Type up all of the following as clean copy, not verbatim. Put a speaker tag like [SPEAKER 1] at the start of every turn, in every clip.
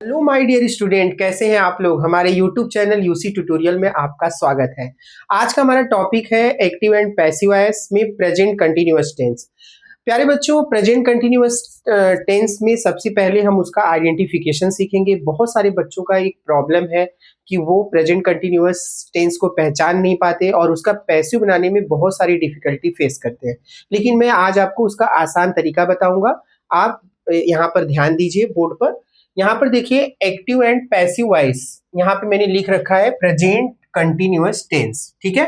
[SPEAKER 1] Hello my dear student, कैसे हैं आप लोग। हमारे यूट्यूब चैनल यूसी ट्यूटोरियल में आपका स्वागत है। आज का हमारा टॉपिक है एक्टिव एंड पैसिव वॉइस में प्रेजेंट कंटिन्यूअस टेंस। प्यारे बच्चों, प्रेजेंट कंटिन्यूअस टेंस में सबसे पहले हम उसका आइडेंटिफिकेशन सीखेंगे। बहुत सारे बच्चों का एक प्रॉब्लम है कि वो प्रेजेंट कंटिन्यूअस टेंस को पहचान नहीं पाते और उसका पैसिव बनाने में बहुत सारी डिफिकल्टी फेस करते हैं। लेकिन मैं आज आपको उसका आसान तरीका बताऊंगा। आप यहाँ पर ध्यान दीजिए बोर्ड पर। यहाँ पर देखिए एक्टिव एंड पैसिव वॉइस, यहाँ पे मैंने लिख रखा है प्रेजेंट कंटिन्यूअस टेंस। ठीक है,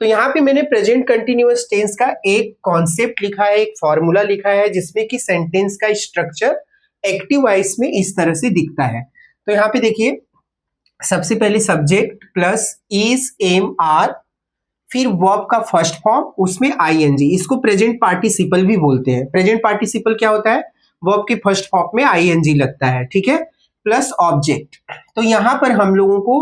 [SPEAKER 1] तो यहाँ पे मैंने प्रेजेंट कंटिन्यूअस टेंस का एक कॉन्सेप्ट लिखा है, एक फॉर्मूला लिखा है, जिसमें कि सेंटेंस का स्ट्रक्चर एक्टिव वॉइस में इस तरह से दिखता है। तो यहाँ पे देखिए, सबसे पहले subject plus is am are, फिर वर्ब का फर्स्ट फॉर्म, उसमें आईएनजी। इसको प्रेजेंट पार्टिसिपल भी बोलते हैं। प्रेजेंट पार्टिसिपल क्या होता है? वर्ब के फर्स्ट फॉर्म में आईएनजी लगता है। ठीक है, प्लस ऑब्जेक्ट। तो यहां पर हम लोगों को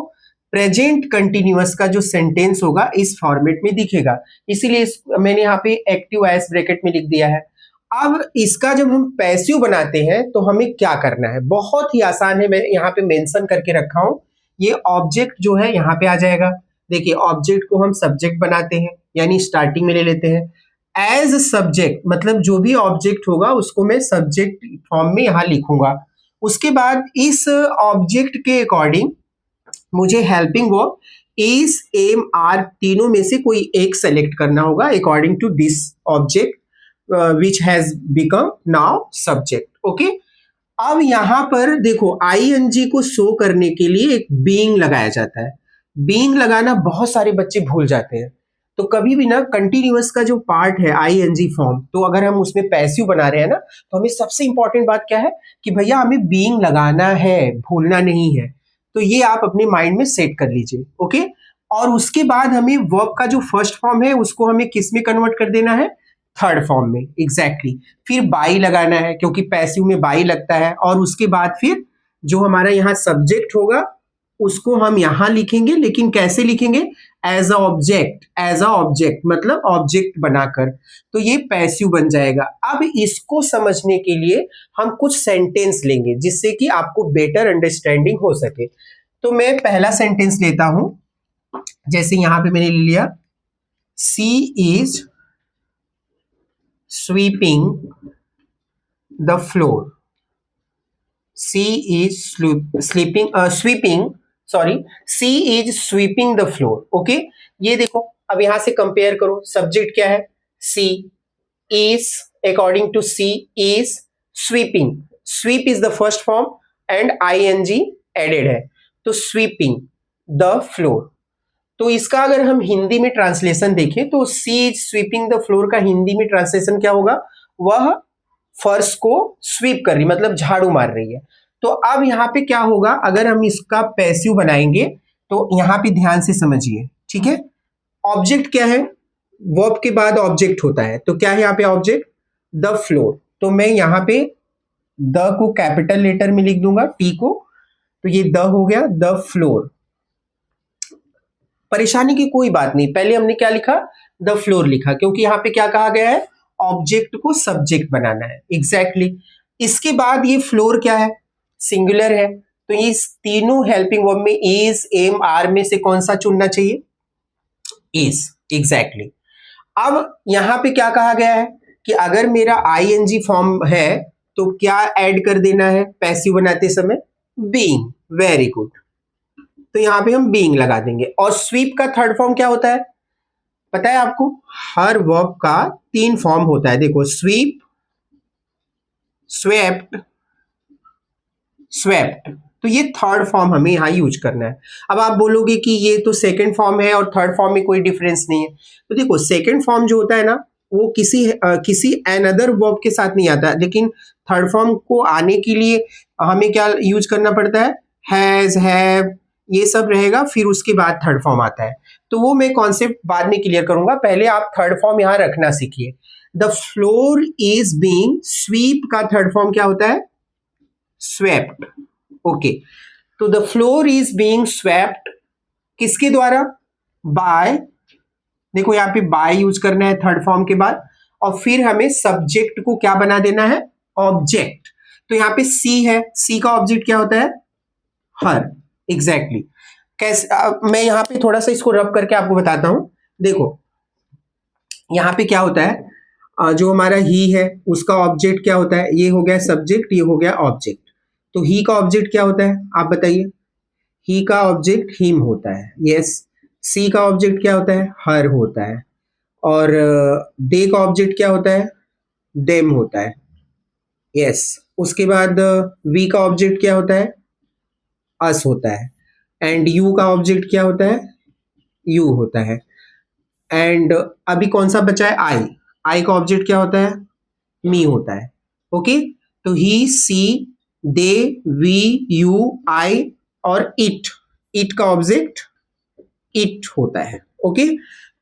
[SPEAKER 1] प्रेजेंट कंटिन्यूअस का जो सेंटेंस होगा इस फॉर्मेट में दिखेगा, इसीलिए मैंने यहाँ पे एक्टिव वॉइस ब्रैकेट में लिख दिया है। अब इसका जब हम पैसिव बनाते हैं तो हमें क्या करना है? बहुत ही आसान है, मैं यहाँ पे मेंशन करके रखा हूं। ये ऑब्जेक्ट जो है यहाँ पे आ जाएगा। देखिए, ऑब्जेक्ट को हम सब्जेक्ट बनाते हैं, यानी स्टार्टिंग में ले लेते हैं एज सब्जेक्ट, मतलब जो भी ऑब्जेक्ट होगा उसको मैं सब्जेक्ट फॉर्म में यहाँ लिखूंगा। उसके बाद इस ऑब्जेक्ट के अकॉर्डिंग मुझे helping verb is am are तीनों में से कोई एक सेलेक्ट करना होगा according to this object which has become now subject. Okay, अब यहां पर देखो आईएनजी को शो करने के लिए एक बीइंग लगाया जाता है। बीइंग लगाना बहुत सारे बच्चे भूल जाते हैं। तो कभी भी ना कंटिन्यूअस का जो पार्ट है आईएनजी फॉर्म, तो अगर हम उसमें पैसिव बना रहे हैं ना, तो हमें सबसे इंपॉर्टेंट बात क्या है कि भैया हमें बीइंग लगाना है, भूलना नहीं है। तो ये आप अपने माइंड में सेट कर लीजिए। ओके, और उसके बाद हमें वर्ब का जो फर्स्ट फॉर्म है उसको हमें किस में कन्वर्ट कर देना है? थर्ड फॉर्म में। एग्जैक्टली फिर बाई लगाना है, क्योंकि पैसिव में बाई लगता है। और उसके बाद फिर जो हमारा यहाँ सब्जेक्ट होगा उसको हम यहाँ लिखेंगे, लेकिन कैसे लिखेंगे? As a object. As a object मतलब ऑब्जेक्ट बनाकर। तो ये पैसिव बन जाएगा। अब इसको समझने के लिए हम कुछ सेंटेंस लेंगे जिससे कि आपको बेटर अंडरस्टैंडिंग हो सके। तो मैं पहला सेंटेंस लेता हूं, जैसे यहां पे मैंने ले लिया, सी is sweeping the floor. She is sweeping the floor. Okay, ये देखो, अब यहां से कंपेयर करो। सब्जेक्ट क्या है? She is, according to she is sweeping. Sweep is the first form and ING added है, तो स्वीपिंग द फ्लोर। तो इसका अगर हम हिंदी में ट्रांसलेशन देखें तो सी इज स्वीपिंग द फ्लोर का हिंदी में ट्रांसलेशन क्या होगा? वह फर्श को स्वीप कर रही, मतलब झाड़ू मार रही है। तो अब यहाँ पे क्या होगा अगर हम इसका पैसिव बनाएंगे? तो यहाँ पे ध्यान से समझिए। ठीक है, ऑब्जेक्ट क्या है? वर्ब के बाद ऑब्जेक्ट होता है, तो क्या है यहाँ पे ऑब्जेक्ट? The floor. तो मैं यहाँ पे द को कैपिटल लेटर में लिख दूंगा, टी को, तो ये द हो गया, द फ्लोर। परेशानी की कोई बात नहीं, पहले हमने क्या लिखा? द फ्लोर लिखा, क्योंकि यहाँ पे क्या कहा गया है? ऑब्जेक्ट को सब्जेक्ट बनाना है। एग्जैक्टली इसके बाद ये फ्लोर क्या है? सिंगुलर है। तो ये तीनों हेल्पिंग वर्ब में इज एम आर में से कौन सा चुनना चाहिए? इज। एग्जैक्टली अब यहाँ पे क्या कहा गया है कि अगर मेरा आईएनजी फॉर्म है तो क्या ऐड कर देना है पैसिव बनाते समय? बीइंग। वेरी गुड, तो यहां पे हम बीइंग लगा देंगे। और स्वीप का थर्ड फॉर्म क्या होता है पता है आपको? हर वर्ब का 3 फॉर्म होता है। देखो, स्वीप, स्वेप्ट, स्वेप्ट। तो ये थर्ड फॉर्म हमें यहां यूज करना है। अब आप बोलोगे कि ये तो सेकंड फॉर्म है और थर्ड फॉर्म में कोई डिफरेंस नहीं है। तो देखो, सेकंड फॉर्म जो होता है ना, वो किसी अनदर वर्ब के साथ नहीं आता, लेकिन थर्ड फॉर्म को आने के लिए हमें क्या यूज करना पड़ता है? हैज, हैव, ये सब रहेगा, फिर उसके बाद थर्ड फॉर्म आता है। तो वो मैं कॉन्सेप्ट बाद में क्लियर करूंगा, पहले आप थर्ड फॉर्म यहां रखना सीखिए। The floor is being, sweep का थर्ड फॉर्म क्या होता है? स्वेप्ट। ओके, तो the floor is being swept किसके द्वारा? बाय। देखो यहाँ पे बाय यूज करना है थर्ड फॉर्म के बाद, और फिर हमें सब्जेक्ट को क्या बना देना है? ऑब्जेक्ट। तो यहाँ पे सी है, सी का ऑब्जेक्ट क्या होता है? हर, एग्जैक्टली। कैसे मैं यहाँ पे थोड़ा सा इसको रब करके आपको बताता हूँ। देखो यहाँ पे क्या होता है, जो हमारा ही है उसका ऑब्जेक्ट क्या होता है, ये हो गया सब्जेक्ट, ये हो गया ऑब्जेक्ट। तो ही का ऑब्जेक्ट क्या होता है आप बताइए। ही का ऑब्जेक्ट हिम होता है, यस। सी का ऑब्जेक्ट क्या होता है, हर होता है। और दे का ऑब्जेक्ट क्या होता है, देम होता है, यस। उसके बाद वी का ऑब्जेक्ट क्या होता है, अस होता है। एंड यू का ऑब्जेक्ट क्या होता है, यू होता है। एंड अभी कौन सा बचा है, आई। आई का ऑब्जेक्ट क्या होता है, मी होता है। ओके, तो ही, सी, दे, वी, यू, आई और इट। इट का ऑब्जेक्ट इट होता है। ओके,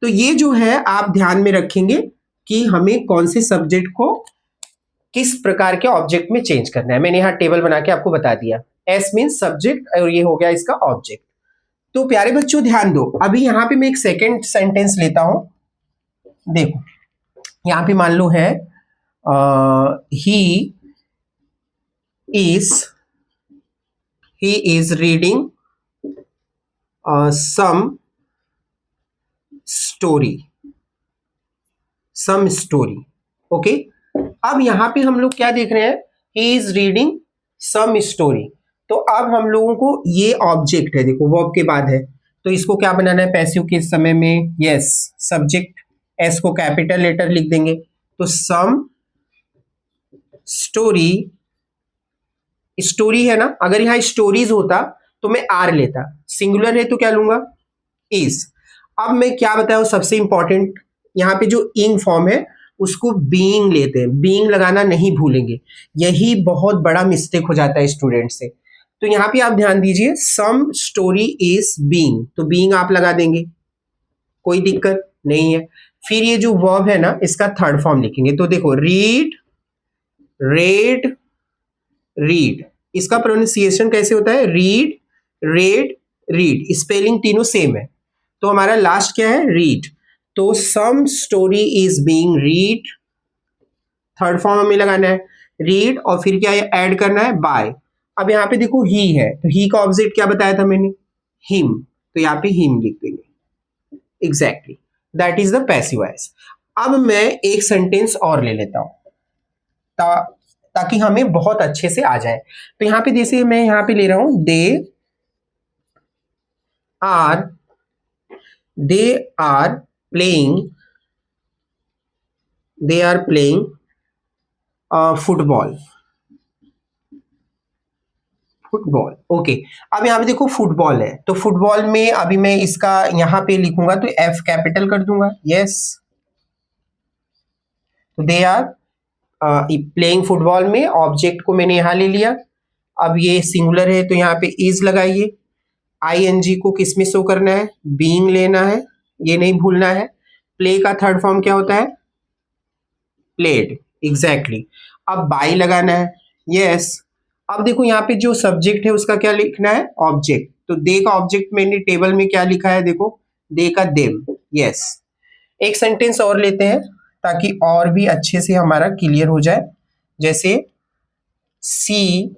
[SPEAKER 1] तो ये जो है आप ध्यान में रखेंगे कि हमें कौन से सब्जेक्ट को किस प्रकार के ऑब्जेक्ट में चेंज करना है। मैंने यहाँ टेबल बना के आपको बता दिया। एस मीन्स सब्जेक्ट और ये हो गया इसका ऑब्जेक्ट। तो प्यारे बच्चों ध्यान दो, अभी यहाँ पे मैं एक सेकेंड सेंटेंस लेता हूं। देखो यहाँ पे मान लो है he is reading some story. Okay, अब यहाँ पे हम लोग क्या देख रहे हैं, he is reading some story. तो अब हम लोगों को ये ऑब्जेक्ट है, देखो वर्ब के बाद है, तो इसको क्या बनाना है पैसिव के समय में, यस सब्जेक्ट। एस को कैपिटल लेटर लिख देंगे, तो सम स्टोरी। स्टोरी है ना, अगर यहाँ स्टोरीज होता तो मैं आर लेता, सिंगुलर है तो क्या लूंगा, इज। अब मैं क्या बताऊं सबसे इंपॉर्टेंट, यहाँ पे जो इंग फॉर्म है उसको बीइंग लेते हैं, बीइंग लगाना नहीं भूलेंगे। यही बहुत बड़ा मिस्टेक हो जाता है स्टूडेंट से। तो यहाँ पे आप ध्यान दीजिए, सम स्टोरी इज बीइंग, तो बीइंग आप लगा देंगे, कोई दिक्कत नहीं है। फिर ये जो वर्ब है ना इसका थर्ड फॉर्म लिखेंगे, तो देखो रीड, रेड, रीड। इसका प्रोनाउंसिएशन कैसे होता है, रीड, रेड, रीड। स्पेलिंग तीनों सेम है, तो हमारा लास्ट क्या है, रीड। तो some story is being read, third form हमें लगाना है रीड, और फिर क्या ऐड करना है, बाय। अब यहाँ पे देखो ही है, तो ही का ऑब्जेक्ट क्या बताया था मैंने, हिम, तो यहाँ पे हिम लिख देंगे, exactly that is the passive voice. अब मैं एक सेंटेंस और ले लेता हूं ताकि हमें बहुत अच्छे से आ जाए। तो यहाँ पे जैसे मैं यहाँ पे ले रहा हूं, they are playing football. Okay, अब यहाँ पे देखो फुटबॉल है, तो फुटबॉल में अभी मैं इसका यहाँ पे लिखूंगा तो एफ कैपिटल कर दूंगा, यस। तो दे आर प्लेइंग फुटबॉल में ऑब्जेक्ट को मैंने यहाँ ले लिया। अब ये सिंगुलर है तो यहाँ पे इज लगाइए। आईएनजी को किस में शो करना है, बीइंग लेना है, ये नहीं भूलना है। प्ले का थर्ड फॉर्म क्या होता है, प्लेड, एग्जैक्टली। अब बाई लगाना है, यस। अब देखो यहाँ पे जो सब्जेक्ट है उसका क्या लिखना है, ऑब्जेक्ट। तो दे का ऑब्जेक्ट मैंने टेबल में क्या लिखा है, देखो दे का देम, यस। एक सेंटेंस और लेते हैं ताकि और भी अच्छे से हमारा क्लियर हो जाए। जैसे सी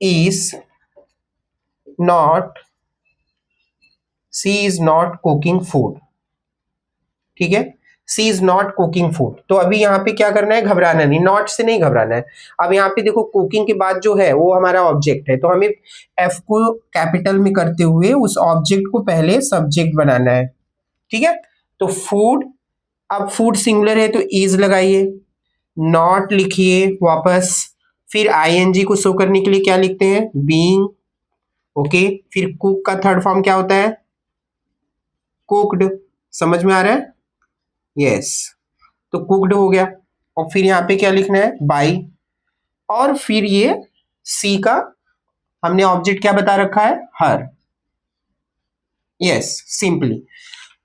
[SPEAKER 1] इज नॉट कुकिंग फूड, ठीक है, she is not cooking food. तो अभी यहाँ पे क्या करना है, घबराना नहीं, नॉट से नहीं घबराना है। अब यहाँ पे देखो कुकिंग के बाद जो है वो हमारा ऑब्जेक्ट है, तो हमें एफ को कैपिटल में करते हुए उस ऑब्जेक्ट को पहले सब्जेक्ट बनाना है, ठीक है। तो फूड, अब फूड सिंगुलर है तो इज लगाइए, नॉट लिखिए वापस, फिर आईएनजी को शो करने के लिए क्या लिखते हैं, बीइंग, ओके। फिर कुक का थर्ड फॉर्म क्या होता है, कुक्ड, समझ में आ रहा है, यस। तो कुक्ड हो गया, और फिर यहाँ पे क्या लिखना है, बाई। और फिर ये सी का हमने ऑब्जेक्ट क्या बता रखा है, हर, यस, सिंपली।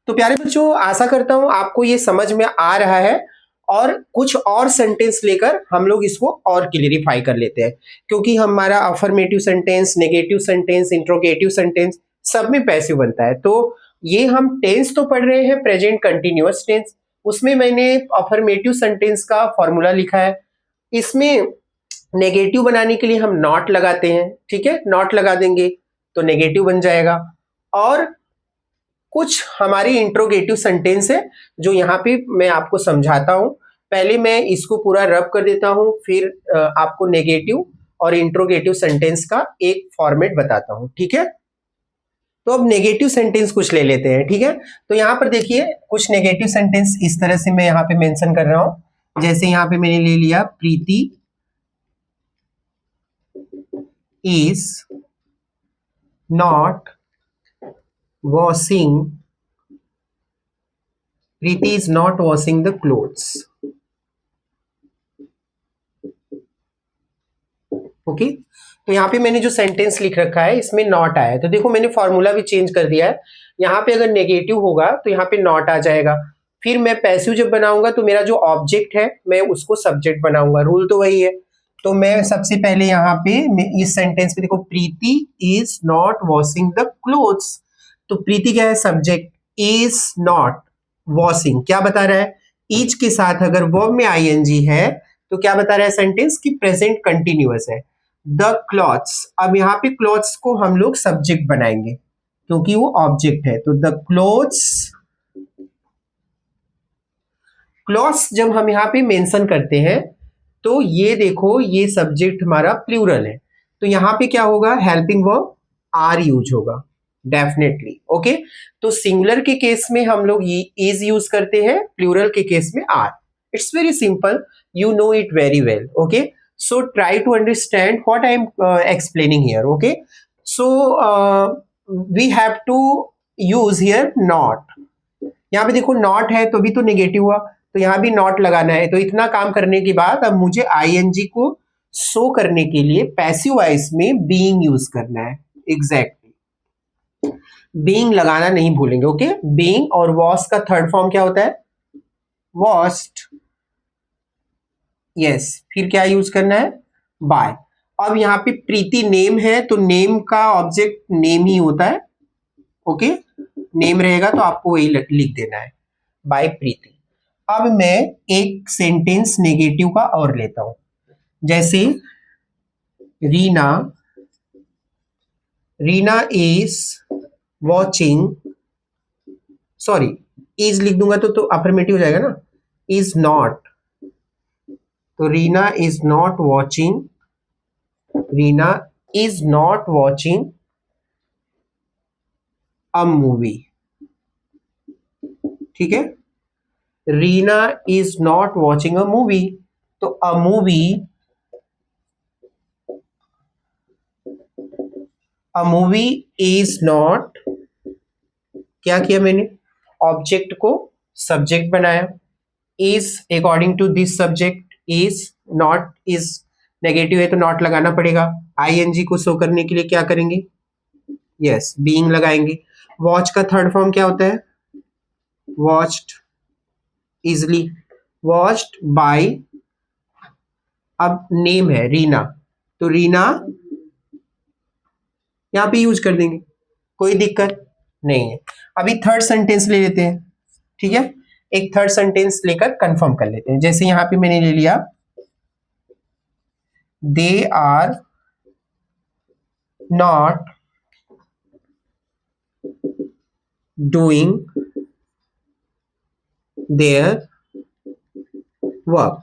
[SPEAKER 1] तो प्यारे बच्चों आशा करता हूं आपको ये समझ में आ रहा है, और कुछ और सेंटेंस लेकर हम लोग इसको और क्लियरिफाई कर लेते हैं, क्योंकि हमारा affirmative sentence, negative sentence, interrogative sentence सब में पैसिव बनता है। तो ये हम टेंस तो पढ़ रहे हैं, प्रेजेंट कंटिन्यूअस टेंस, उसमें मैंने अफर्मेटिव सेंटेंस का फॉर्मूला लिखा है। इसमें नेगेटिव बनाने के लिए हम नॉट लगाते हैं, ठीक है, नॉट लगा देंगे तो नेगेटिव बन जाएगा। और कुछ हमारी इंट्रोगेटिव सेंटेंस है जो यहाँ पे मैं आपको समझाता हूँ। पहले मैं इसको पूरा रब कर देता हूँ, फिर आपको नेगेटिव और इंट्रोगेटिव सेंटेंस का एक फॉर्मेट बताता हूँ, ठीक है। तो अब नेगेटिव सेंटेंस कुछ ले लेते हैं, ठीक है। तो यहाँ पर देखिए कुछ नेगेटिव सेंटेंस इस तरह से मैं यहाँ पे मेंशन कर रहा हूँ। जैसे यहाँ पे मैंने ले लिया Preeti is not washing, Preeti is not washing the clothes. Okay, तो यहाँ पे मैंने जो सेंटेंस लिख रखा है इसमें नॉट आया है, तो देखो मैंने फॉर्मूला भी चेंज कर दिया है। यहाँ पे अगर नेगेटिव होगा तो यहाँ पे नॉट आ जाएगा। फिर मैं पैसिव जब बनाऊंगा तो मेरा जो ऑब्जेक्ट है मैं उसको सब्जेक्ट बनाऊंगा, रूल तो वही है। तो मैं सबसे पहले यहाँ पे इस सेंटेंस में देखो Preeti is not washing the clothes, तो प्रीति क्या है, सब्जेक्ट, इज नॉट वॉशिंग क्या बता रहा है, इज के साथ अगर वर्ब में आईएनजी है तो क्या बता रहा है सेंटेंस की प्रेजेंट कंटिन्यूअस है। द क्लॉथ्स, अब यहाँ पे क्लॉथ्स को हम लोग सब्जेक्ट बनाएंगे क्योंकि वो ऑब्जेक्ट है, तो द क्लॉथ्स, क्लॉथ्स जब हम यहाँ पे मेंशन करते हैं तो ये देखो ये सब्जेक्ट हमारा प्लूरल है, तो यहाँ पे क्या होगा, हेल्पिंग वर्ब आर यूज होगा डेफिनेटली। ओके, तो सिंगुलर के केस में हम लोग इज यूज करते हैं, प्लूरल के केस में are. It's very simple, you know it very well. Okay, so try to understand what I am explaining here. Okay, so we have to use here not. यहाँ पे देखो not है तो भी तो नेगेटिव हुआ, तो यहाँ भी नॉट लगाना है। तो इतना काम करने के बाद अब मुझे आईएनजी को शो करने के लिए पैसिव वॉइस में बीइंग यूज करना है। एग्जैक्टली, बीइंग लगाना नहीं भूलेंगे। ओके, बीइंग और वॉश का थर्ड फॉर्म क्या होता है, वॉस्ट। यस, फिर क्या यूज करना है, बाय। अब यहाँ पे प्रीति नेम है तो नेम का ऑब्जेक्ट नेम ही होता है। ओके, नेम रहेगा तो आपको वही लिख देना है, बाय प्रीति। अब मैं एक सेंटेंस नेगेटिव का और लेता हूं, जैसे Reena, Reena is watching, sorry is लिख दूंगा तो अफर्मेटिव हो जाएगा ना, इज नॉट, तो Reena is not watching, Reena is not watching a movie. ठीक है, Reena is not watching a movie, तो a movie, a movie is not, क्या किया मैंने, ऑब्जेक्ट को सब्जेक्ट बनाया, is according to this subject is, not is negative है तो नॉट लगाना पड़ेगा। आईएनजी को शो करने के लिए क्या करेंगे, यस बीइंग लगाएंगे। वॉच का थर्ड फॉर्म क्या होता है, वॉच्ड, इजली वॉच्ड बाय, अब नेम है रीना तो रीना यहां पे यूज कर देंगे, कोई दिक्कत नहीं है। अभी थर्ड सेंटेंस ले लेते हैं, ठीक है, एक थर्ड सेंटेंस लेकर कंफर्म कर लेते हैं। जैसे यहां पे मैंने ले लिया they are not doing their work,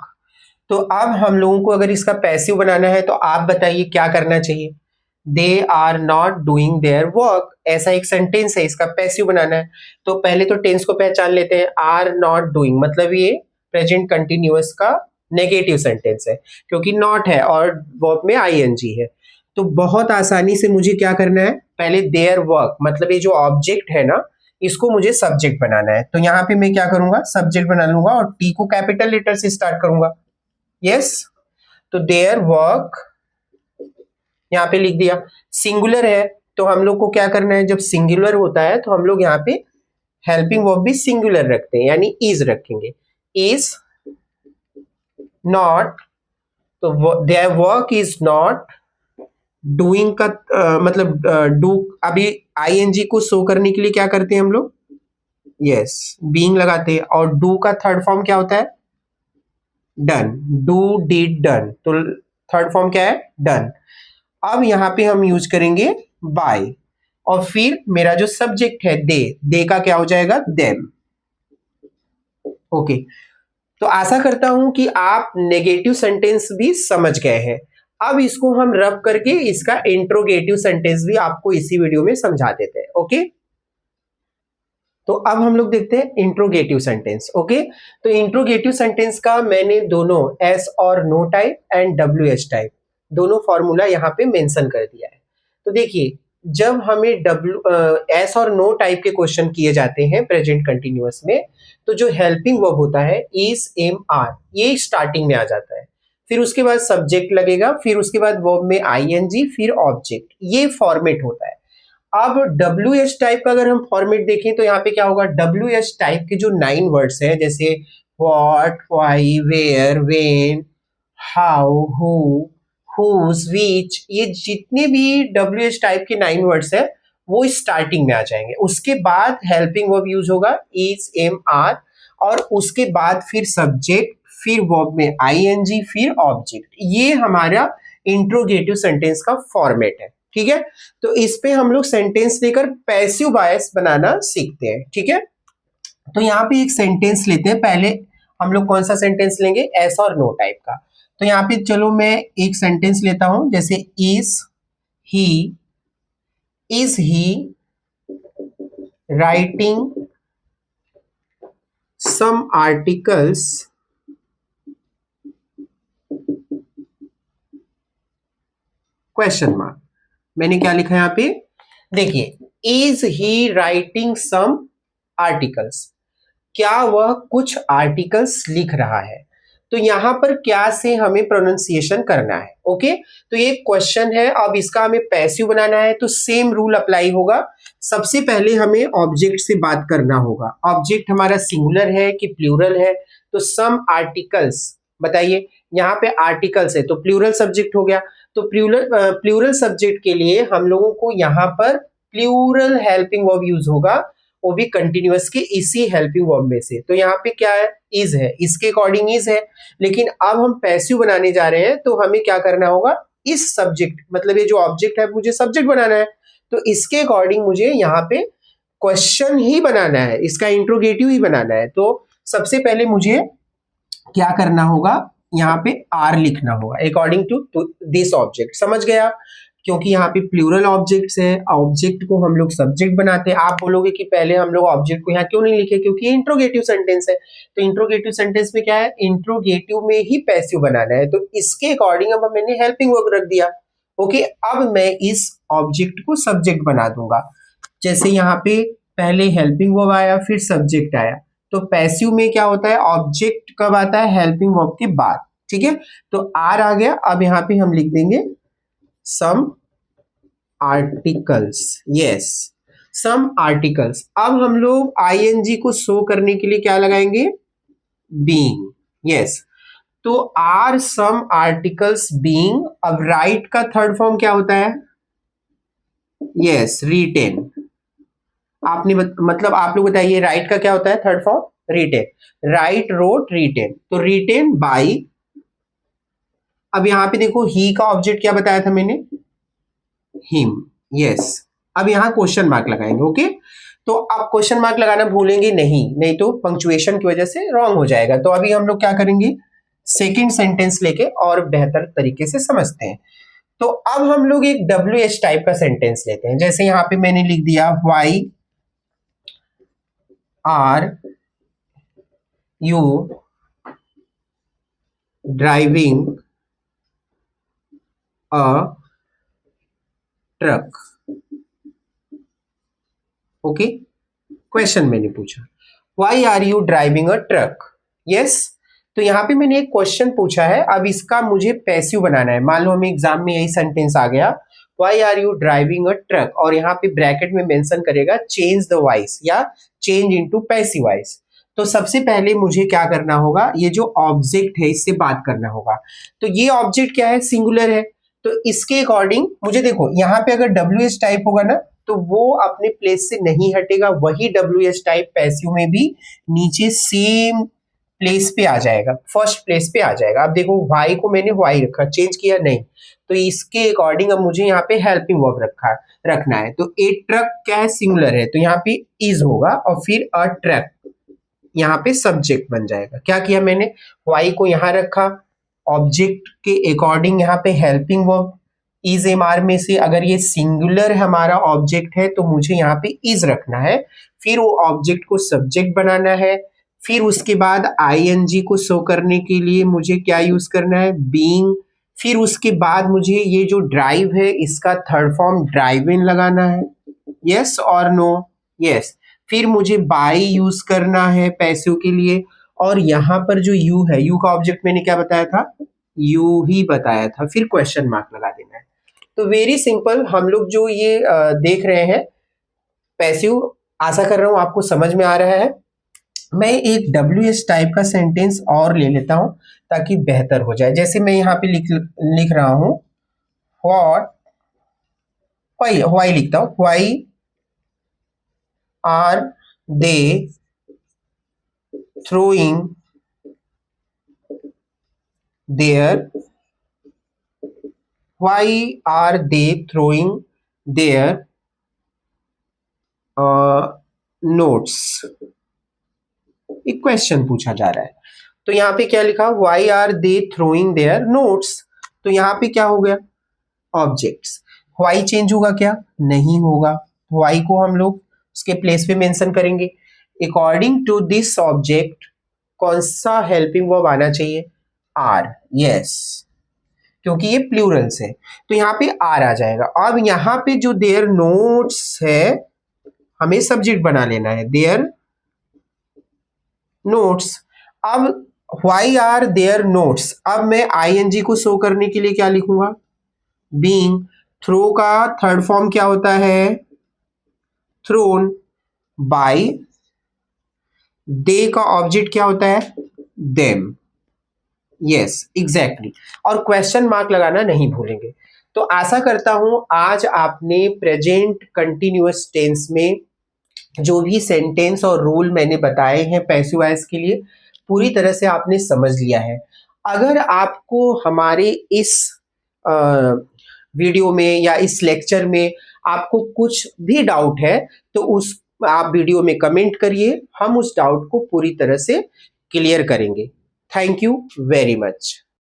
[SPEAKER 1] तो अब हम लोगों को अगर इसका पैसिव बनाना है तो आप बताइए क्या करना चाहिए, they are not doing their work, ऐसा एक सेंटेंस है, इसका पैसिव बनाना है। तो पहले तो टेंस को पहचान लेते हैं, आर नॉट डूइंग मतलब ये प्रेजेंट कंटिन्यूअस का नेगेटिव सेंटेंस है क्योंकि नॉट है और वर्ब में आईएनजी है। तो बहुत आसानी से मुझे क्या करना है, पहले देयर वर्क मतलब ये जो ऑब्जेक्ट है ना इसको मुझे सब्जेक्ट बनाना है, तो यहाँ पे मैं क्या करूंगा, सब्जेक्ट बना लूंगा और टी को कैपिटल लेटर से स्टार्ट करूंगा। यस, तो देयर वर्क यहाँ पे लिख दिया। सिंगुलर है तो हम लोग को क्या करना है, जब सिंगुलर होता है तो हम लोग यहाँ पे हेल्पिंग वर्ब भी सिंगुलर रखते हैं यानी इज रखेंगे, इज नॉट, तो their work is not doing का मतलब डू, अभी आईएनजी को शो करने के लिए क्या करते हैं हम लोग, यस बीइंग लगाते हैं। और डू का थर्ड फॉर्म क्या होता है, डन, डू डिड डन, तो थर्ड फॉर्म क्या है, डन। अब यहाँ पे हम यूज करेंगे बाय, और फिर मेरा जो सब्जेक्ट है दे का क्या हो जाएगा, देम। ओके, तो आशा करता हूं कि आप नेगेटिव सेंटेंस भी समझ गए हैं। अब इसको हम रब करके इसका इंट्रोगेटिव सेंटेंस भी आपको इसी वीडियो में समझा देते हैं। ओके, तो अब हम लोग देखते हैं इंट्रोगेटिव सेंटेंस। ओके, तो इंट्रोगेटिव सेंटेंस का मैंने दोनों एस और no type and W H type दोनों फॉर्मूला यहाँ पे मेंशन कर दिया है। तो देखिए, जब हमें एस और नो टाइप के क्वेश्चन किए जाते हैं प्रेजेंट कंटिन्यूअस में, तो जो हेल्पिंग वर्ब होता है इज, एम, आर, ये स्टार्टिंग में आ जाता है। फिर उसके बाद सब्जेक्ट लगेगा, फिर उसके बाद वर्ब में आईएनजी, फिर ऑब्जेक्ट, ये फॉर्मेट होता है। अब डब्ल्यू एच टाइप का अगर हम फॉर्मेट देखें तो यहाँ पे क्या होगा, डब्ल्यू एच टाइप के जो 9 वर्ड्स हैं, जैसे what, why, where, when, how, who, whose, which, ये जितने भी डब्ल्यू एच टाइप के 9 वर्ड्स हैं वो स्टार्टिंग में आ जाएंगे। उसके बाद हेल्पिंग वर्ब यूज होगा इज, एम, आर, और उसके बाद फिर सब्जेक्ट, फिर वर्ब में आईएनजी, फिर ऑब्जेक्ट। ये हमारा इंट्रोगेटिव सेंटेंस का फॉर्मेट है। ठीक है, तो इस पे हम लोग सेंटेंस लेकर पैसिव वॉइस बनाना सीखते हैं। ठीक है, तो यहाँ पे एक सेंटेंस लेते हैं। पहले हम लोग कौन सा सेंटेंस लेंगे, एस और नो टाइप का। तो यहाँ पे चलो मैं एक सेंटेंस लेता हूं, जैसे he is he writing some articles question mark. मैंने क्या लिखा है यहाँ पे, देखिए, is he writing some articles, क्या वह कुछ आर्टिकल्स लिख रहा है। तो यहां पर क्या से हमें प्रोनाउंसिएशन करना है। ओके, तो ये क्वेश्चन है, अब इसका हमें पैसिव बनाना है, तो सेम रूल अप्लाई होगा। सबसे पहले हमें ऑब्जेक्ट से बात करना होगा। ऑब्जेक्ट हमारा सिंगुलर है कि प्लूरल है, तो सम आर्टिकल्स बताइए। यहाँ पे आर्टिकल्स है तो प्लूरल सब्जेक्ट हो गया, तो प्लूरल सब्जेक्ट के लिए हम लोगों को यहाँ पर प्लूरल हेल्पिंग वर्ब यूज होगा, वो भी कंटिन्यूअस के इसी हेल्पिंग वर्ब में से। तो यहाँ पे क्या है, इज है, इसके अकॉर्डिंग इज है। लेकिन अब हम पैसिव बनाने जा रहे हैं, तो हमें क्या करना होगा, इस सब्जेक्ट, मतलब ये जो ऑब्जेक्ट है मुझे सब्जेक्ट बनाना है, तो इसके अकॉर्डिंग मुझे यहाँ पे क्वेश्चन ही बनाना है, इसका इंट्रोगेटिव ही बनाना है। तो सबसे पहले मुझे क्या करना होगा, यहाँ पे आर लिखना होगा अकॉर्डिंग टू दिस ऑब्जेक्ट। समझ गया, क्योंकि यहाँ पे प्लूरल ऑब्जेक्ट्स है, ऑब्जेक्ट को हम लोग सब्जेक्ट बनाते हैं। आप बोलोगे कि पहले हम लोग ऑब्जेक्ट को यहाँ क्यों नहीं लिखे, क्योंकि ये इंट्रोगेटिव सेंटेंस है। तो इंट्रोगेटिव सेंटेंस में क्या है, इंट्रोगेटिव में ही पैसिव बनाना है, तो इसके अकॉर्डिंग अब मैंने हेल्पिंग वर्ब रख दिया। ओके, अब मैं इस ऑब्जेक्ट को सब्जेक्ट बना दूंगा। जैसे यहाँ पे पहले हेल्पिंग वर्ब आया, फिर सब्जेक्ट आया, तो पैसिव में क्या होता है, ऑब्जेक्ट कब आता है, हेल्पिंग वर्ब के बाद। ठीक है, तो आर आ गया। अब यहाँ पे हम लिख देंगे some articles, yes, some articles. अब हम लोग आईएनजी को शो करने के लिए क्या लगाएंगे, बीइंग, यस। तो आर सम आर्टिकल्स बीइंग। अब राइट का थर्ड फॉर्म क्या होता है, यस, रिटेन। आपने मतलब आप लोग बताइए, राइट का क्या होता है third form, written. Write, wrote, written, तो रिटेन बाय। अब यहां पे देखो, ही का ऑब्जेक्ट क्या बताया था मैंने, हिम, यस। अब यहां क्वेश्चन मार्क लगाएंगे। ओके, तो आप क्वेश्चन मार्क लगाना भूलेंगे नहीं, नहीं तो पंक्चुएशन की वजह से रॉन्ग हो जाएगा। तो अभी हम लोग क्या करेंगे, सेकंड सेंटेंस लेके और बेहतर तरीके से समझते हैं। तो अब हम लोग एक डब्ल्यू एच टाइप का सेंटेंस लेते हैं। जैसे यहां पे मैंने लिख दिया, why are you driving a truck. Okay, question मैंने पूछा, why are you driving a truck, yes. तो यहाँ पे मैंने एक क्वेश्चन पूछा है, अब इसका मुझे पैसिव बनाना है। मान लो हमें एग्जाम में यही सेंटेंस आ गया, why are you driving a truck, और यहाँ पे ब्रैकेट में मेंशन करेगा चेंज द वॉइस या चेंज इनटू पैसिव वॉइस। तो सबसे पहले मुझे क्या करना होगा, ये जो ऑब्जेक्ट है इससे बात करना होगा। तो ये ऑब्जेक्ट क्या है, सिंगुलर है, तो इसके अकॉर्डिंग मुझे देखो, यहाँ पे अगर डब्ल्यू एच टाइप होगा ना, तो वो अपने प्लेस से नहीं हटेगा, वही डब्ल्यू एच टाइप पैसिव में भी नीचे सेम प्लेस पे आ जाएगा, फर्स्ट प्लेस पे आ जाएगा। अब देखो वाई को मैंने वाई रखा, चेंज किया नहीं, तो इसके अकॉर्डिंग अब मुझे यहाँ पे हेल्पिंग वर्ब रखना है। तो ए ट्रक क्या है, सिंगुलर है, तो यहाँ पे इज होगा और फिर अ ट्रक यहाँ पे सब्जेक्ट बन जाएगा। क्या किया मैंने, वाई को यहाँ रखा, ऑब्जेक्ट के अकॉर्डिंग यहाँ पे helping verb is am are में से अगर ये सिंगुलर हमारा ऑब्जेक्ट है तो मुझे यहाँ पे इज रखना है, फिर वो ऑब्जेक्ट को सब्जेक्ट बनाना है, फिर उसके बाद आईएनजी को शो करने के लिए मुझे क्या यूज करना है, बीइंग, फिर उसके बाद मुझे ये जो ड्राइव है इसका थर्ड फॉर्म ड्राइव इन लगाना है, यस और नो, यस, फिर मुझे बाय यूज करना है पैसों के लिए, और यहाँ पर जो यू है, यू का ऑब्जेक्ट मैंने क्या बताया था, यू ही बताया था, फिर क्वेश्चन मार्क लगा देना है। तो वेरी सिंपल, हम लोग जो ये देख रहे हैं पैसिव, आशा कर रहा हूं आपको समझ में आ रहा है। मैं एक WH टाइप का सेंटेंस और ले लेता हूं ताकि बेहतर हो जाए। जैसे मैं यहाँ पे लिख रहा हूं व्हाट, व्हाई लिखता हूं, why are they throwing their, why are they throwing their notes, एक क्वेश्चन पूछा जा रहा है। तो यहाँ पे क्या लिखा, why are they throwing their notes, तो यहाँ पे क्या हो गया, ऑब्जेक्ट्स, why चेंज होगा क्या, नहीं होगा, why को हम लोग उसके प्लेस पे मेंशन करेंगे। अकॉर्डिंग टू दिस ऑब्जेक्ट कौन सा हेल्पिंग वर्ब आना चाहिए, आर, यस, क्योंकि ये प्लूरल से, तो यहाँ पे आर आ जाएगा। अब यहाँ पे जो देयर नोट्स है हमें सब्जेक्ट बना लेना है, देयर नोट्स। अब व्हाई आर देयर नोट्स, अब मैं आईएनजी को शो करने के लिए क्या लिखूंगा, बीइंग, थ्रो का थर्ड फॉर्म क्या होता है, थ्रोन, बाय, दे का ऑब्जेक्ट क्या होता है, देम, यस एग्जैक्टली, और क्वेश्चन मार्क लगाना नहीं भूलेंगे। तो आशा करता हूं आज आपने प्रेजेंट कंटिन्यूअस टेंस में जो भी सेंटेंस और रूल मैंने बताए हैं पैसिव वॉइस के लिए पूरी तरह से आपने समझ लिया है। अगर आपको हमारे इस वीडियो में या इस लेक्चर में आपको कुछ भी डाउट है तो उस आप वीडियो में कमेंट करिए, हम उस डाउट को पूरी तरह से क्लियर करेंगे। Thank you very much.